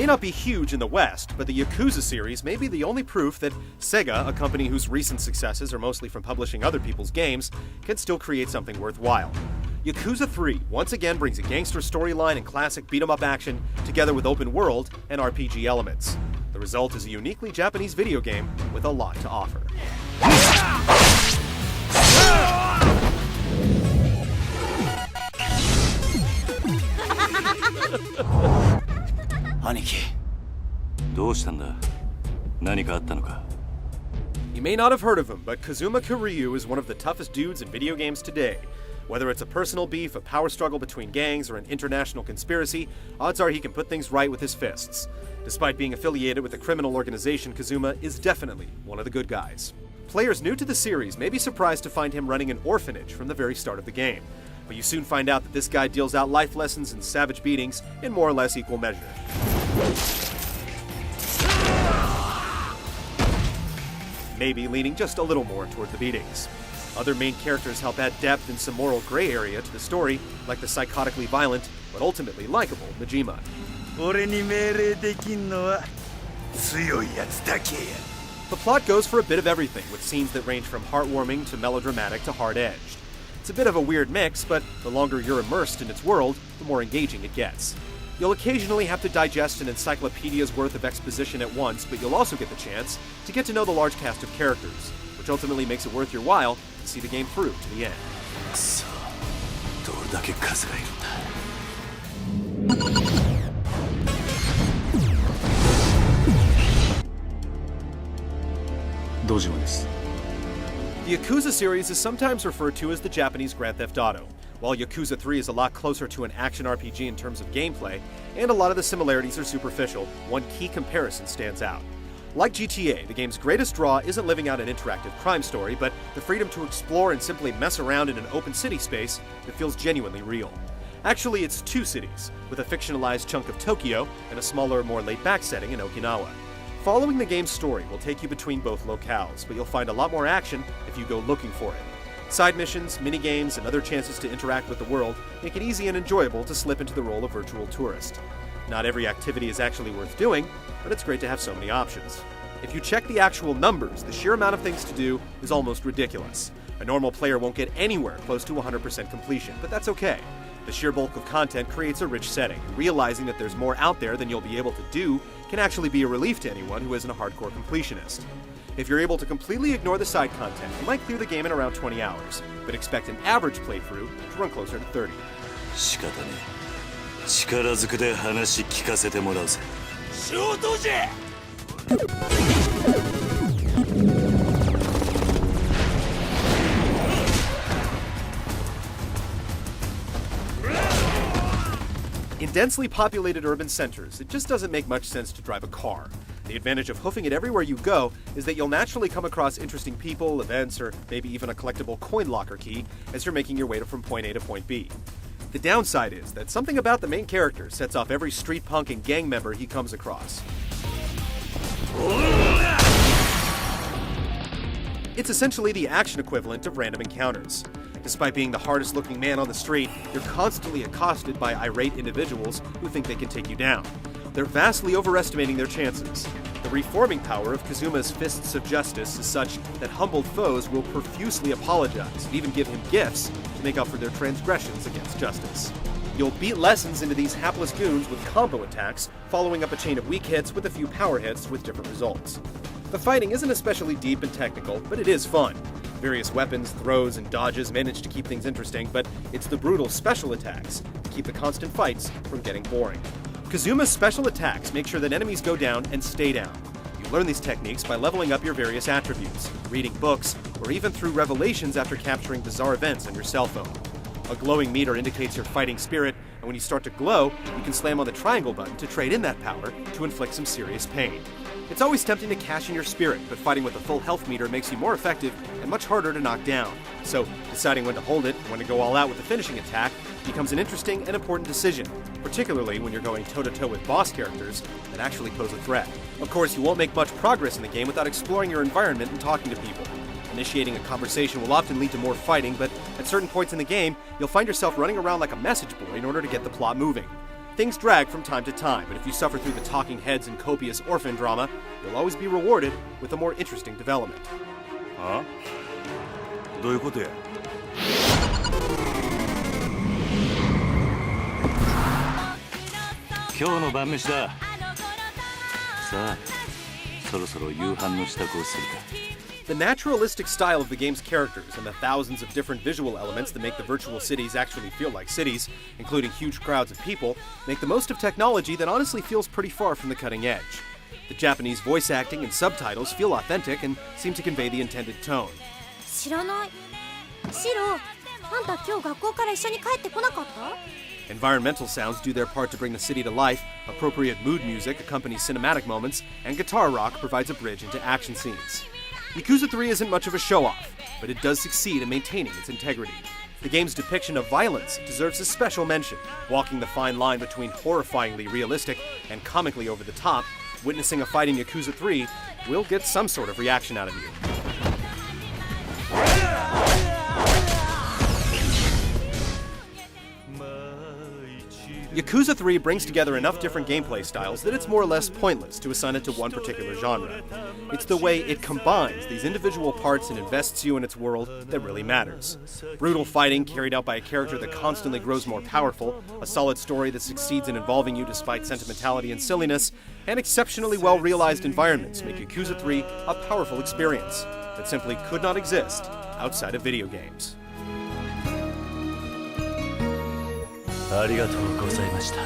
not be huge in the West, but the Yakuza series may be the only proof that Sega, a company whose recent successes are mostly from publishing other people's games, can still create something worthwhile. Yakuza 3 once again brings a gangster storyline and classic beat-em-up action together with open world and RPG elements. The result is a uniquely Japanese video game with a lot to offer. 兄貴、どうしたんだ？何かあったのか？ You may not have heard of him, but Kazuma Kiryu is one of the toughest dudes in video games today. Whether it's a personal beef, a power struggle between gangs, or an international conspiracy, odds are he can put things right with his fists. Despite being affiliated with a criminal organization, Kazuma is definitely one of the good guys. Players new to the series may be surprised to find him running an orphanage from the very start of the game, but you soon find out that this guy deals out life lessons and savage beatings in more or less equal measure. Maybe leaning just a little more toward the beatings. Other main characters help add depth and some moral gray area to the story, like the psychotically violent, but ultimately likable Majima. The plot goes for a bit of everything, with scenes that range from heartwarming to melodramatic to hard-edged. It's a bit of a weird mix, but the longer you're immersed in its world, the more engaging it gets. You'll occasionally have to digest an encyclopedia's worth of exposition at once, but you'll also get the chance to get to know the large cast of characters, which ultimately makes it worth your while to see the game through to the end. So, どれだけ数がいるんだ? The Yakuza series is sometimes referred to as the Japanese Grand Theft Auto. While Yakuza 3 is a lot closer to an action RPG in terms of gameplay, and a lot of the similarities are superficial, one key comparison stands out. Like GTA, the game's greatest draw isn't living out an interactive crime story, but the freedom to explore and simply mess around in an open city space that feels genuinely real. Actually, it's two cities, with a fictionalized chunk of Tokyo and a smaller, more laid-back setting in Okinawa. Following the game's story will take you between both locales, but you'll find a lot more action if you go looking for it. Side missions, mini-games, and other chances to interact with the world make it easy and enjoyable to slip into the role of virtual tourist. Not every activity is actually worth doing, but it's great to have so many options. If you check the actual numbers, the sheer amount of things to do is almost ridiculous. A normal player won't get anywhere close to 100% completion, but that's okay. The sheer bulk of content creates a rich setting, and realizing that there's more out there than you'll be able to do can actually be a relief to anyone who isn't a hardcore completionist. If you're able to completely ignore the side content, you might clear the game in around 20 hours, but expect an average playthrough to run closer to 30. 仕方ねえ。力ずくで話聞かせてもらうぜ。衝動じゃ! In densely populated urban centers, it just doesn't make much sense to drive a car. The advantage of hoofing it everywhere you go is that you'll naturally come across interesting people, events, or maybe even a collectible coin locker key as you're making your way from point A to point B. The downside is that something about the main character sets off every street punk and gang member he comes across. It's essentially the action equivalent of random encounters. Despite being the hardest looking man on the street, you're constantly accosted by irate individuals who think they can take you down. They're vastly overestimating their chances. The reforming power of Kazuma's fists of justice is such that humbled foes will profusely apologize and even give him gifts to make up for their transgressions against justice. You'll beat lessons into these hapless goons with combo attacks, following up a chain of weak hits with a few power hits with different results. The fighting isn't especially deep and technical, but it is fun. Various weapons, throws, and dodges manage to keep things interesting, but it's the brutal special attacks that keep the constant fights from getting boring. Kazuma's special attacks make sure that enemies go down and stay down. You learn these techniques by leveling up your various attributes, reading books, or even through revelations after capturing bizarre events on your cell phone. A glowing meter indicates your fighting spirit, and when you start to glow, you can slam on the triangle button to trade in that power to inflict some serious pain. It's always tempting to cash in your spirit, but fighting with a full health meter makes you more effective and much harder to knock down. So, deciding when to hold it and when to go all out with the finishing attack becomes an interesting and important decision, particularly when you're going toe-to-toe with boss characters that actually pose a threat. Of course, you won't make much progress in the game without exploring your environment and talking to people. Initiating a conversation will often lead to more fighting, but at certain points in the game, you'll find yourself running around like a message boy in order to get the plot moving. Things drag from time to time, but if you suffer through the talking heads and copious orphan drama, you'll always be rewarded with a more interesting development. あ？どういうことや？今日の晩飯だ。さあ、そろそろ夕飯の支度をするか。The naturalistic style of the game's characters and the thousands of different visual elements that make the virtual cities actually feel like cities, including huge crowds of people, make the most of technology that honestly feels pretty far from the cutting edge. The Japanese voice acting and subtitles feel authentic and seem to convey the intended tone. 知らない。シロ、あんた今日学校から一緒に帰ってこなかった？ Environmental sounds do their part to bring the city to life, appropriate mood music accompanies cinematic moments, and guitar rock provides a bridge into action scenes. Yakuza 3 isn't much of a show-off, but it does succeed in maintaining its integrity. The game's depiction of violence deserves a special mention. Walking the fine line between horrifyingly realistic and comically over-the-top, witnessing a fight in Yakuza 3 will get some sort of reaction out of you. Yakuza 3 brings together enough different gameplay styles that it's more or less pointless to assign it to one particular genre. It's the way it combines these individual parts and invests you in its world that really matters. Brutal fighting carried out by a character that constantly grows more powerful, a solid story that succeeds in involving you despite sentimentality and silliness, and exceptionally well-realized environments make Yakuza 3 a powerful experience that simply could not exist outside of video games. ありがとうございました。